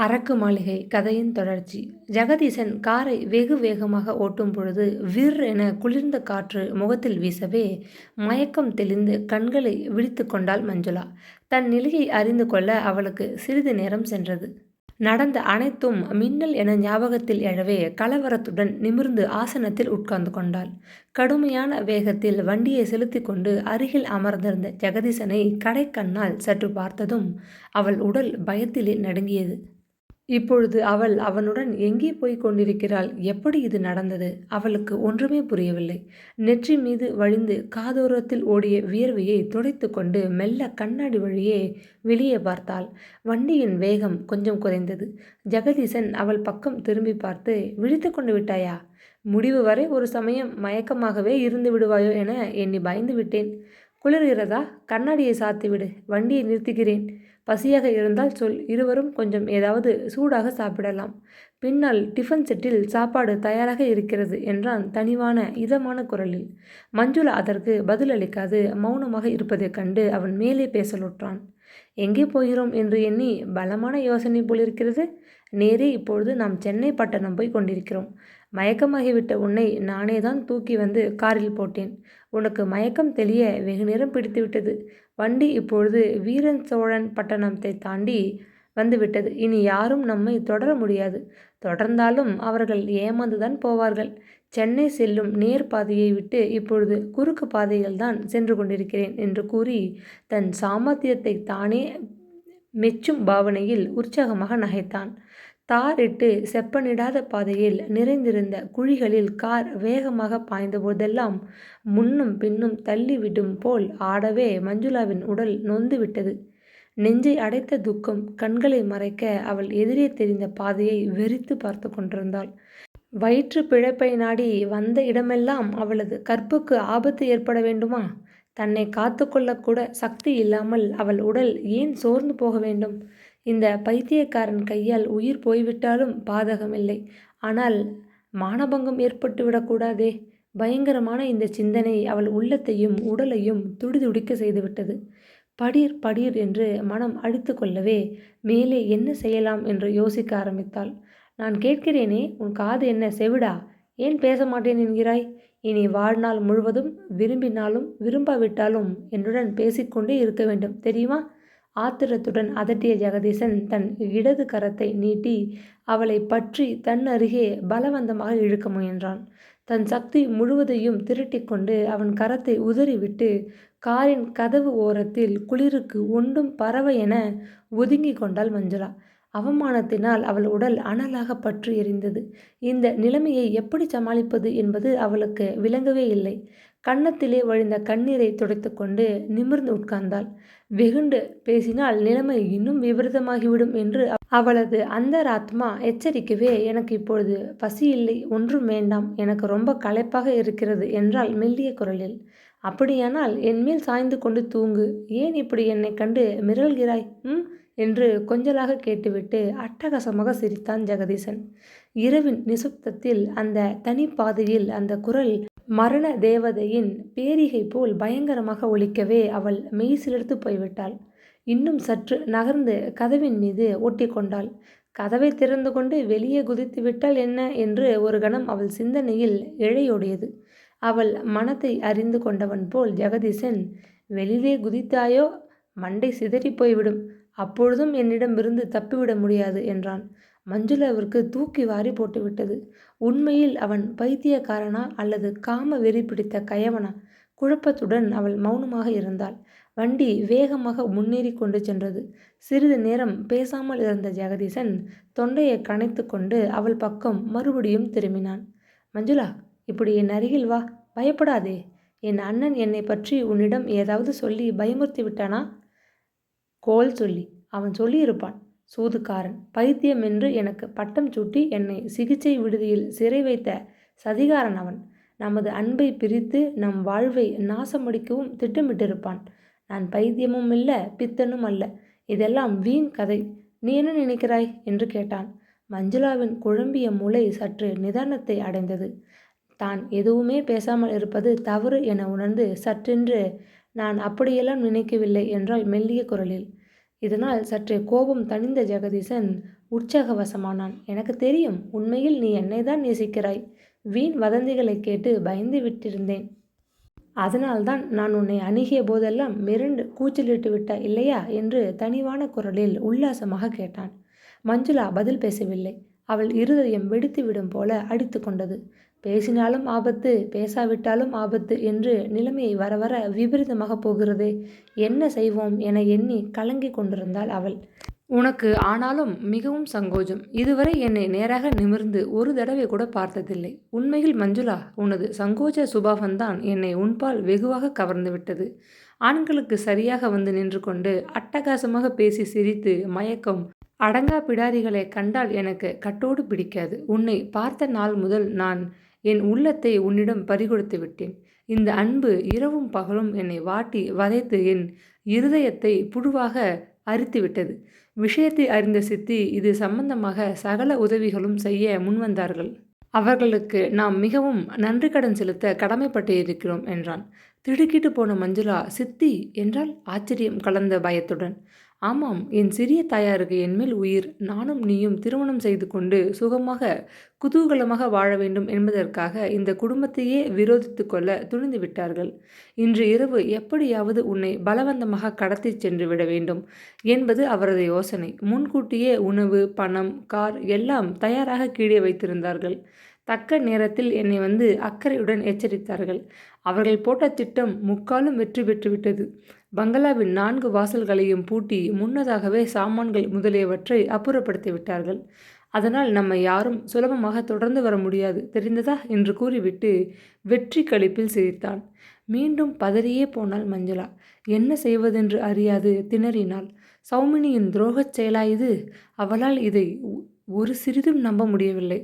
அரக்கு மாளிகை கதையின் தொடர்ச்சி. ஜெகதீசன் காரை வெகு வேகமாக ஓட்டும் பொழுது விர் என குளிர்ந்த காற்று முகத்தில் வீசவே மயக்கம் தெளிந்து கண்களை விழித்துக் கொண்டாள் மஞ்சுளா. தன் நிலையை அறிந்து கொள்ள அவளுக்கு சிறிது நேரம் சென்றது. நடந்த அனைத்தும் மின்னல் என ஞாபகத்தில் எழவே கலவரத்துடன் நிமிர்ந்து ஆசனத்தில் உட்கார்ந்து கொண்டாள். கடுமையான வேகத்தில் வண்டியை செலுத்தி கொண்டு அருகில் அமர்ந்திருந்த ஜெகதீசனை கடைக்கண்ணால் சற்று பார்த்ததும் அவள் உடல் பயத்திலே நடுங்கியது. இப்பொழுது அவள் அவனுடன் எங்கே போய்க் கொண்டிருக்கிறாள்? எப்படி இது நடந்தது? அவளுக்கு ஒன்றுமே புரியவில்லை. நெற்றி மீது வழிந்து காதோரத்தில் ஓடிய வியர்வையை துடைத்து கொண்டு மெல்ல கண்ணாடி வழியே வெளியே பார்த்தாள். வண்டியின் வேகம் கொஞ்சம் குறைந்தது. ஜெகதீசன் அவள் பக்கம் திரும்பி பார்த்து, விழித்து கொண்டு விட்டாயா? முடிவு வரை ஒரு சமயம் மயக்கமாகவே இருந்து விடுவாயோ என எண்ணி பயந்து விட்டேன். குளிர்கிறதா? கண்ணாடியை சாத்திவிடு, வண்டியை நிறுத்துகிறேன். பசியாக இருந்தால் சொல், இருவரும் கொஞ்சம் ஏதாவது சூடாக சாப்பிடலாம். பின்னால் டிஃபன் செட்டில் சாப்பாடு தயாராக இருக்கிறது என்றான் தனிவான இதமான குரலில். மஞ்சுளா அதற்கு பதிலளிக்காது மௌனமாக இருப்பதைக் கண்டு அவன் மேலே பேசலுற்றான். எங்கே போகிறோம் என்று எண்ணி பலமான யோசனை போலிருக்கிறது. நேரே இப்பொழுது நாம் சென்னை பட்டணம் போய் கொண்டிருக்கிறோம். மயக்கமாகிவிட்ட உன்னை நானே தான் தூக்கி வந்து காரில் போட்டேன். உனக்கு மயக்கம் தெளிய வெகு நேரம் பிடித்துவிட்டது. வண்டி இப்பொழுது வீரன் சோழன் பட்டணத்தை தாண்டி வந்துவிட்டது. இனி யாரும் நம்மை தொடர முடியாது. தொடர்ந்தாலும் அவர்கள் ஏமாந்துதான் போவார்கள். சென்னை செல்லும் நேர் பாதையை விட்டு இப்பொழுது குறுக்கு பாதையில் தான் சென்று கொண்டிருக்கிறேன் என்று கூறி தன் சாமர்த்தியத்தை தானே மெச்சும் பாவனையில் உற்சாகமாக நகைத்தான். தாரிட்டு செப்பனிடாத பாதையில் நிறைந்திருந்த குழிகளில் கார் வேகமாக பாய்ந்த போதெல்லாம் முன்னும் பின்னும் தள்ளிவிடும் போல் ஆடவே மஞ்சுளாவின் உடல் நொந்து விட்டது. நெஞ்சை அடைத்த துக்கம் கண்களை மறைக்க அவள் எதிரே தெரிந்த பாதையை வெறித்து பார்த்து கொண்டிருந்தாள். வயிற்று பிழைப்பை நாடி வந்த இடமெல்லாம் அவளது கற்புக்கு ஆபத்து ஏற்பட வேண்டுமா? தன்னை காத்து கொள்ளக்கூட சக்தி இல்லாமல் அவள் உடல் ஏன் சோர்ந்து போக வேண்டும்? இந்த பைத்தியக்காரன் கையால் உயிர் போய்விட்டாலும் பாதகமில்லை. ஆனால் மானபங்கம் ஏற்பட்டு விடக்கூடாதே. பயங்கரமான இந்த சிந்தனை அவள் உள்ளத்தையும் உடலையும் துடிதுடிக்க செய்துவிட்டது. படீர் படீர் என்று மனம் அடித்து கொள்ளவே மேலே என்ன செய்யலாம் என்று யோசிக்க ஆரம்பித்தாள். நான் கேட்கிறேனே, உன் காது என்ன செவிடா? ஏன் பேச மாட்டேன் என்கிறாய்? இனி வாழ்நாள் முழுவதும் விரும்பினாலும் விரும்பாவிட்டாலும் என்னுடன் பேசிக்கொண்டே இருக்க வேண்டும், தெரியுமா? ஆத்திரத்துடன் அதட்டிய ஜெகதீசன் தன் இடது கரத்தை நீட்டி அவளை பற்றி தன் அருகே பலவந்தமாக இழுக்க முயன்றான். தன் சக்தி முழுவதையும் திரட்டிக்கொண்டு அவன் கரத்தை உதறிவிட்டு காரின் கதவு ஓரத்தில் குளிருக்கு ஒன்றும் பறவை என ஒதுங்கி கொண்டாள் மஞ்சுளா. அவமானத்தினால் அவள் உடல் அனலாக பற்றி எரிந்தது. இந்த நிலைமையை எப்படி சமாளிப்பது என்பது அவளுக்கு விளங்கவே இல்லை. கன்னத்திலே வழிந்த கண்ணீரை துடைத்து கொண்டு நிமிர்ந்து உட்கார்ந்தாள். வெகுண்டு பேசினால் நிலைமை இன்னும் விபரீதமாகிவிடும் என்று அவளது அந்தராத்மா எச்சரிக்கவே, எனக்கு இப்பொழுது பசி இல்லை, ஒன்றும் வேண்டாம், எனக்கு ரொம்ப களைப்பாக இருக்கிறது என்றாள் மெல்லிய குரலில். அப்படியானால் என்மேல் சாய்ந்து கொண்டு தூங்கு. ஏன் இப்படி என்னை கண்டு மிரள்கிறாய்? என்று கொஞ்சலாக கேட்டுவிட்டு அட்டகாசமாக சிரித்தான் ஜெகதீசன். இரவின் நிசப்தத்தில் அந்த தனிப்பாதையில் அந்த குரல் மரண தேவதையின் பேரிகை போல் பயங்கரமாக ஒலிக்கவே அவள் மெய் சிலிர்த்து போய்விட்டாள். இன்னும் சற்று நகர்ந்து கதவின் மீது ஒட்டி கொண்டாள். கதவை திறந்து கொண்டு வெளியே குதித்து விட்டால் என்ன என்று ஒரு கணம் அவள் சிந்தனையில் இழையோடியது. அவள் மனத்தை அறிந்து கொண்டவன் போல் ஜெகதீசன், வெளியே குதித்தாயோ மண்டை சிதறி போய்விடும், அப்பொழுதும் என்னிடமிருந்து தப்பிவிட முடியாது என்றான். மஞ்சுளாவிற்கு தூக்கி வாரி போட்டுவிட்டது. உண்மையில் அவன் பைத்தியக்காரனா அல்லது காம வெறி பிடித்த கயவனா? குழப்பத்துடன் அவள் மௌனமாக இருந்தாள். வண்டி வேகமாக முன்னேறி கொண்டு சென்றது. சிறிது நேரம் பேசாமல் இருந்த ஜெகதீசன் தொண்டையை கனைத்து கொண்டு அவள் பக்கம் மறுபடியும் திரும்பினான். மஞ்சுளா, இப்படி என் அருகில் வா, பயப்படாதே. என் அண்ணன் என்னை பற்றி உன்னிடம் ஏதாவது சொல்லி பயமுறுத்தி விட்டானா? கோல் சொல்லி. அவன் சொல்லியிருப்பான். சூதுக்காரன், பைத்தியம் என்று எனக்கு பட்டம் சூட்டி என்னை சிகிச்சை விடுதியில் சிறை வைத்த சதிகாரன் அவன். நமது அன்பை பிரித்து நம் வாழ்வை நாசமடிக்கவும் திட்டமிட்டிருப்பான். நான் பைத்தியமும் இல்லை, பித்தனும் அல்ல. இதெல்லாம் வீண் கதை. நீ என்ன நினைக்கிறாய் என்று கேட்டான். மஞ்சுளாவின் குழம்பிய மூளை சற்று நிதானத்தை அடைந்தது. தான் எதுவுமே பேசாமல் இருப்பது தவறு என உணர்ந்து சற்றென்று, நான் அப்படியெல்லாம் நினைக்கவில்லை என்றால் மெல்லிய குரலில். இதனால் சற்றே கோபம் தணிந்த ஜெகதீசன், உற்சாகவசமானான். எனக்கு தெரியும், உண்மையில் நீ என்னைதான் நேசிக்கிறாய். வீண் வதந்திகளை கேட்டு பயந்து விட்டிருந்தேன். அதனால்தான் நான் உன்னை அணுகிய போதெல்லாம் மிரண்டு கூச்சலிட்டு விட்டாய் இல்லையா என்று தனிவான குரலில் உல்லாசமாக கேட்டான். மஞ்சுளா பதில் பேசவில்லை. அவள் இருதயம் வெடித்துவிடும் போல அடித்து கொண்டது. பேசினாலும் ஆபத்து, பேசாவிட்டாலும் ஆபத்து என்று நிலைமையை வர வர விபரீதமாக போகிறதே. என்ன செய்வோம் என எண்ணி கலங்கிக் கொண்டிருந்தாள் அவள். உனக்கு ஆனாலும் மிகவும் சங்கோஜம். இதுவரை என்னை நேராக நிமிர்ந்து ஒரு தடவை கூட பார்த்ததில்லை. உண்மையில் மஞ்சுளா, உனது சங்கோஜ சுபாவந்தான் என்னை உன்பால் வெகுவாக கவர்ந்து விட்டது. ஆண்களுக்கு சரியாக வந்து நின்று கொண்டு அட்டகாசமாக பேசி சிரித்து மயக்கம் அடங்கா பிடாரிகளை கண்டால் எனக்கு கட்டோடு பிடிக்காது. உன்னை பார்த்த நாள் முதல் நான் என் உள்ளத்தை உன்னிடம் பறிகொடுத்து விட்டேன். இந்த அன்பு இரவும் பகலும் என்னை வாட்டி வதைத்து என் இருதயத்தை புழுவாக அரித்துவிட்டது. விஷயத்தை அறிந்த சித்தி இது சம்பந்தமாக சகல உதவிகளும் செய்ய முன்வந்தார்கள். அவர்களுக்கு நாம் மிகவும் நன்றி கடன் செலுத்த கடமைப்பட்டு இருக்கிறோம் என்றான். திடுக்கிட்டு போன மஞ்சுளா சித்தி என்றால் ஆச்சரியம் கலந்த பயத்துடன். ஆமாம், என் சிறிய தாயாருக்கு என்மேல் உயிர். நானும் நீயும் திருமணம் செய்து கொண்டு சுகமாக குதூகலமாக வாழ வேண்டும் என்பதற்காக இந்த குடும்பத்தையே விரோதித்து கொள்ள துணிந்து விட்டார்கள். இன்று இரவு எப்படியாவது உன்னை பலவந்தமாக கடத்தி சென்று விட வேண்டும் என்பது அவரது யோசனை. முன்கூட்டியே உணவு, பணம், கார் எல்லாம் தயாராக கீழே வைத்திருந்தார்கள். தக்க நேரத்தில் என்னை வந்து அக்கறையுடன் எச்சரித்தார்கள். அவர்கள் போட்ட திட்டம் முக்காலும் வெற்றி பெற்றுவிட்டது. பங்களாவின் 4 வாசல்களையும் பூட்டி முன்னதாகவே சாமான்கள் முதலியவற்றை அப்புறப்படுத்தி விட்டார்கள். அதனால் நம்மை யாரும் சுலபமாக தொடர்ந்து வர முடியாது, தெரிந்ததா என்று கூறிவிட்டு வெற்றி களிப்பில் சிரித்தான். மீண்டும் பதறியே போனாள் மஞ்சுளா. என்ன செய்வதென்று அறியாது திணறினாள். சௌமினியின் துரோகச் செயலா இது? அவளால் இதை ஒரு சிறிதும் நம்ப முடியவில்லை.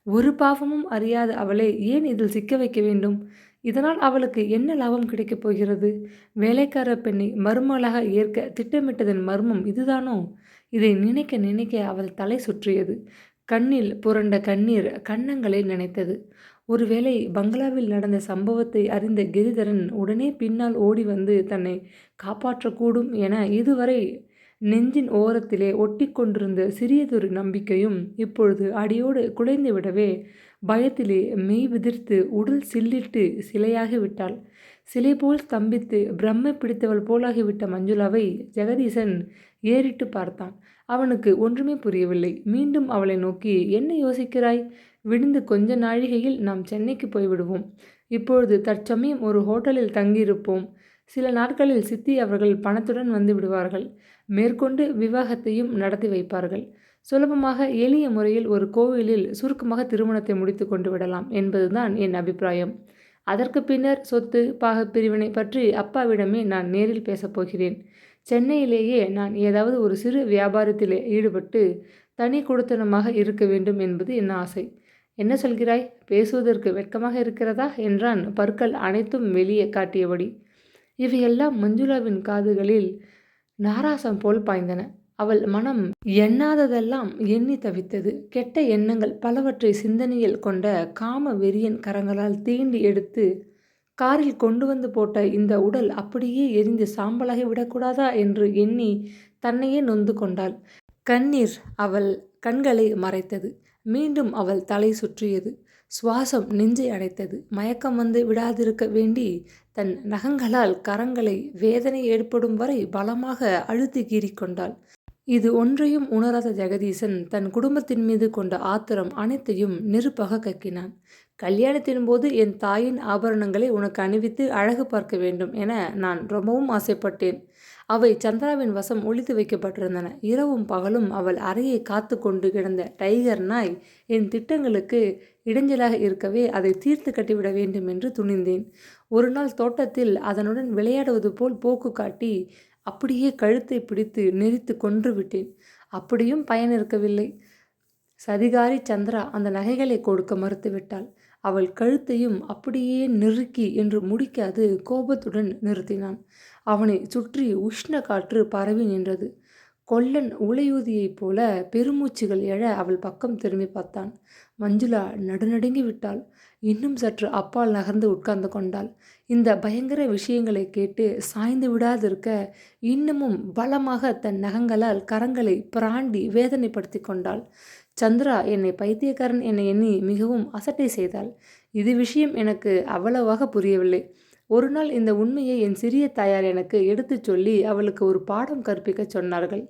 ஒரு பாவமும் அறியாத அவளை ஏன் இதில் சிக்க வைக்க வேண்டும்? இதனால் அவளுக்கு என்ன லாபம் கிடைக்கப் போகிறது? வேலைக்கார பெண்ணை மருமகளாக ஏற்க திட்டமிட்டதன் மர்மம் இதுதானோ? இதை நினைக்க நினைக்க அவள் தலை சுற்றியது. கண்ணில் புரண்ட கண்ணீர் கன்னங்களை நினைத்தது. ஒருவேளை பங்களாவில் நடந்த சம்பவத்தை அறிந்த கிரிதரன் உடனே பின்னால் ஓடி வந்து தன்னை காப்பாற்றக்கூடும் என இதுவரை நெஞ்சின் ஓரத்திலே ஒட்டி கொண்டிருந்த சிறியதொரு நம்பிக்கையும் இப்பொழுது அடியோடு குலைந்து விடவே பயத்திலே மெய் விதிர்த்து உடல் சில்லிட்டு சிலையாகி விட்டாள். சிலை போல் ஸ்தம்பித்து பிரம்மை பிடித்தவள் போலாகிவிட்ட மஞ்சுளாவை ஜெகதீசன் ஏறிட்டு பார்த்தான். அவனுக்கு ஒன்றுமே புரியவில்லை. மீண்டும் அவளை நோக்கி, என்ன யோசிக்கிறாய்? விடிந்து கொஞ்ச நாழிகையில் நாம் சென்னைக்கு போய்விடுவோம். இப்பொழுது தற்சமயம் ஒரு ஹோட்டலில் தங்கியிருப்போம். சில நாட்களில் சித்தி அவர்கள் பணத்துடன் வந்து விடுவார்கள். மேற்கொண்டு விவாகத்தையும் நடத்தி வைப்பார்கள். சுலபமாக எளிய முறையில் ஒரு கோவிலில் சுருக்கமாக திருமணத்தை முடித்து கொண்டு விடலாம் என்பதுதான் என் அபிப்பிராயம். அதற்கு பின்னர் சொத்து பாகப்பிரிவினை பற்றி அப்பாவிடமே நான் நேரில் பேசப்போகிறேன். சென்னையிலேயே நான் ஏதாவது ஒரு சிறு வியாபாரத்திலே ஈடுபட்டு தனி குடித்தனமாக இருக்க வேண்டும் என்பது என் ஆசை. என்ன சொல்கிறாய்? பேசுவதற்கு வெட்கமாக இருக்கிறதா என்றான், பற்கள் அனைத்தும் வெளியே காட்டியபடி. இவையெல்லாம் மஞ்சுளாவின் காதுகளில் நாராசம் போல் பாய்ந்தன. அவள் மனம் எண்ணாததெல்லாம் எண்ணி தவித்தது. கெட்ட எண்ணங்கள் பலவற்றை சிந்தனையில் கொண்ட காம வெறியன் கரங்களால் தீண்டி எடுத்து காரில் கொண்டு வந்து போட்ட இந்த உடல் அப்படியே எரிந்து சாம்பலாகி விடக்கூடாதா என்று எண்ணி தன்னையே நொந்து கொண்டாள். கண்ணீர் அவள் கண்களை மறைத்தது. மீண்டும் அவள் தலை சுற்றியது. சுவாசம் நெஞ்சை அடைத்தது. மயக்கம் வந்து விடாதிருக்க வேண்டி தன் நகங்களால் கரங்களை வேதனை ஏற்படும் வரை பலமாக அழுத்தி கீறிக்கொண்டாள். இது ஒன்றையும் உணராத ஜெகதீசன் தன் குடும்பத்தின் மீது கொண்ட ஆத்திரம் அனைத்தையும் நெருப்பாக கக்கினான். கல்யாணத்தின் போது என் தாயின் ஆபரணங்களை உனக்கு அணிவித்து அழகு பார்க்க வேண்டும் என நான் ரொம்பவும் ஆசைப்பட்டேன். அவை சந்திராவின் வசம் ஒளித்து வைக்கப்பட்டிருந்தன. இரவும் பகலும் அவள் அறையை காத்து கொண்டு கிடந்த டைகர் நாய் என் திட்டங்களுக்கு இடைஞ்சலாக இருக்கவே அதை தீர்த்து கட்டிவிட வேண்டும் என்று துணிந்தேன். ஒரு நாள் தோட்டத்தில் அதனுடன் விளையாடுவது போல் போக்கு காட்டி அப்படியே கழுத்தை பிடித்து நெரித்து கொன்று விட்டேன். அப்படியும் பயன் இருக்கவில்லை. சதிகாரி சந்திரா அந்த நகைகளை கொடுக்க மறுத்துவிட்டாள். அவள் கழுத்தையும் அப்படியே நெருக்கி என்று முடிக்காது கோபத்துடன் நிறுத்தினான். அவனை சுற்றி உஷ்ண காற்று பரவி நின்றது. கொல்லன் உலையூதியைப் போல பெருமூச்சுகள் எழ அவள் பக்கம் திரும்பி பார்த்தான். மஞ்சுளா நடுநடுங்கி விட்டாள். இன்னும் சற்று அப்பால் நகர்ந்து உட்கார்ந்து கொண்டாள். இந்த பயங்கர விஷயங்களை கேட்டு சாய்ந்து விடாதிருக்க இன்னமும் பலமாக தன் நகங்களால் கரங்களை பிராண்டி வேதனைப்படுத்தி கொண்டாள். சந்திரா என்னை பைத்தியக்காரன் என எண்ணி மிகவும் அசட்டை செய்தாள். இது விஷயம் எனக்கு அவ்வளவாக புரியவில்லை. ஒரு நாள் இந்த உண்மையை என் சிறிய தாயார் எனக்கு எடுத்துச் சொல்லி அவளுக்கு ஒரு பாடம் கற்பிக்கச் சொன்னார்கள்.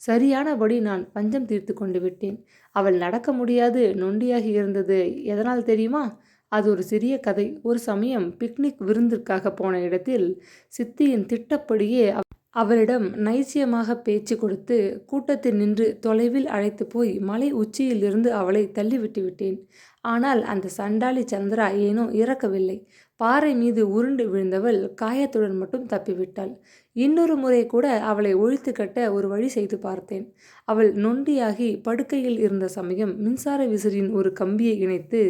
சரியானபடி நான் பஞ்சம் தீர்த்து கொண்டு விட்டேன். அவள் நடக்க முடியாது நொண்டியாகி இருந்தது எதனால் தெரியுமா? அது ஒரு சிறிய கதை. ஒரு சமயம் பிக்னிக் விருந்திற்காக போன இடத்தில் சித்தியின் திட்டப்படியே அவளிடம் நைச்சியமாக பேச்சு கொடுத்து கூட்டத்தில் நின்று தொலைவில் அழைத்து போய் மலை உச்சியிலிருந்து அவளை தள்ளிவிட்டு விட்டேன். ஆனால் அந்த சண்டாளி சந்திரா ஏனோ இறக்கவில்லை. பாறை மீது உருண்டு விழுந்தவள் காயத்துடன் மட்டும் தப்பிவிட்டாள். இன்னொரு முறை கூட அவளை ஒழித்து கட்ட ஒரு வழி செய்து பார்த்தேன். அவள் நொண்டியாகி படுக்கையில் இருந்த சமயம் மின்சார விசிறியின் ஒரு கம்பியை இணைத்து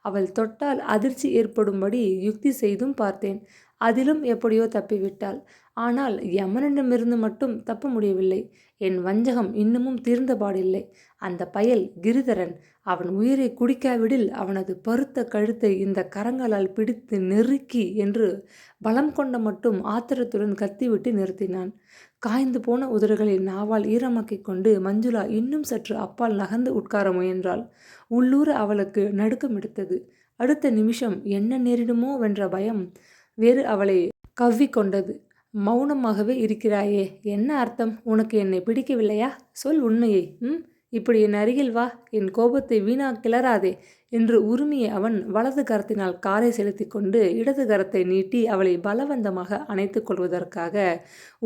அவள் தொட்டால் அதிர்ச்சி ஏற்படும்படி யுக்தி செய்தும் பார்த்தேன். அதிலும் எப்படியோ தப்பிவிட்டாள். ஆனால் யமனிடமிருந்து மட்டும் தப்ப முடியவில்லை. என் வஞ்சகம் இன்னமும் தீர்ந்தபாடில்லை. அந்த பயல் கிரிதரன் அவன் உயிரை குடிக்காவிடில் அவனது பருத்த கழுத்தை இந்த கரங்களால் பிடித்து நெருக்கி என்று பலம் கொண்ட மட்டும் ஆத்திரத்துடன் கத்திவிட்டு நிறுத்தினான். காய்ந்து போன உதடுகளில் நாவால் ஈரமாக்கிக் கொண்டு மஞ்சுளா இன்னும் சற்று அப்பால் நகர்ந்து உட்கார முயன்றாள். உள்ளூர அவளுக்கு நடுக்கம் எடுத்தது. அடுத்த நிமிஷம் என்ன நேரிடுமோ வென்ற பயம் வேறு அவளை கவ்விக்கொண்டது. மௌனமாகவே இருக்கிறாயே, என்ன அர்த்தம்? உனக்கு என்னை பிடிக்கவில்லையா? சொல் உண்மையை. இப்படி என் அருகில் வா, என் கோபத்தை வீணா கிளறாதே என்று உருமிய அவன் வலது கரத்தினால் காரை செலுத்தி கொண்டு இடது கரத்தை நீட்டி அவளை பலவந்தமாக அணைத்து கொள்வதற்காக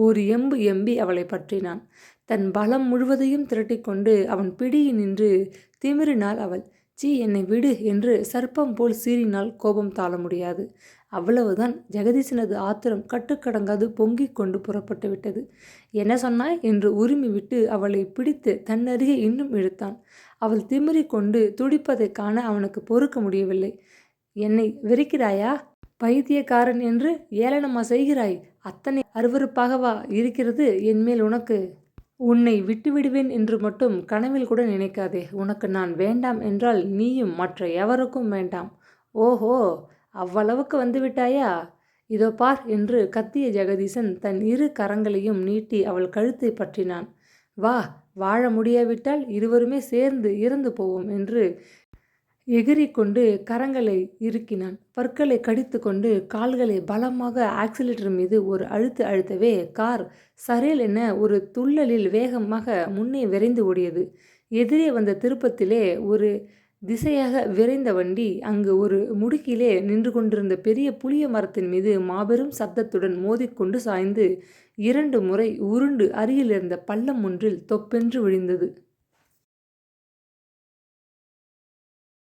ஒரு எம்பு எம்பி அவளை பற்றினான். தன் பலம் முழுவதையும் திரட்டிக்கொண்டு அவன் பிடியினின்று திமிறினாள் அவள். சீ, என்னை விடு என்று சர்ப்பம் போல் சீறினால் கோபம் தாழ முடியாது. அவ்வளவுதான். ஜெகதீசனது ஆத்திரம் கட்டுக்கடங்காது பொங்கிக் கொண்டு புறப்பட்டு விட்டது. என்ன சொன்னாய் என்று உரிமை விட்டு அவளை பிடித்து தன்னருகே இன்னும் இழுத்தான். அவள் திமிரி கொண்டு துடிப்பதைக் காண அவனுக்கு பொறுக்க முடியவில்லை. என்னை வெறுக்கிறாயா? பைத்தியக்காரன் என்று ஏளனமா செய்கிறாய்? அத்தனை அருவருப்பாகவா இருக்கிறது என்மேல் உனக்கு? உன்னை விட்டுவிடுவேன் என்று மட்டும் கனவில் கூட நினைக்காதே. உனக்கு நான் வேண்டாம் என்றால் நீயும் மற்ற எவருக்கும் வேண்டாம். ஓஹோ, அவ்வளவுக்கு வந்துவிட்டாயா? இதோ பார் என்று கத்திய ஜெகதீசன் தன் இரு கரங்களையும் நீட்டி அவள் கழுத்தை பற்றினான். வா, வாழ முடியாவிட்டால் இருவருமே சேர்ந்து இறந்து போவோம் என்று எகிறிக்கொண்டு கரங்களை இறுக்கினான். பற்களை கடித்து கொண்டு கால்களை பலமாக ஆக்சிலேட்டர் மீது ஒரு அழுத்து அழுத்தவே கார் சரேல் என ஒரு துள்ளலில் வேகமாக முன்னே விரைந்து ஓடியது. எதிரே வந்த திருப்பத்திலே ஒரு திசையாக விரைந்த வண்டி அங்கு ஒரு முடுக்கிலே நின்று கொண்டிருந்த பெரிய புளிய மரத்தின் மீது மாபெரும் சப்தத்துடன் மோதிக்கொண்டு சாய்ந்து 2 முறை உருண்டு அருகிலிருந்த பள்ளம் ஒன்றில் தொப்பென்று விழுந்தது.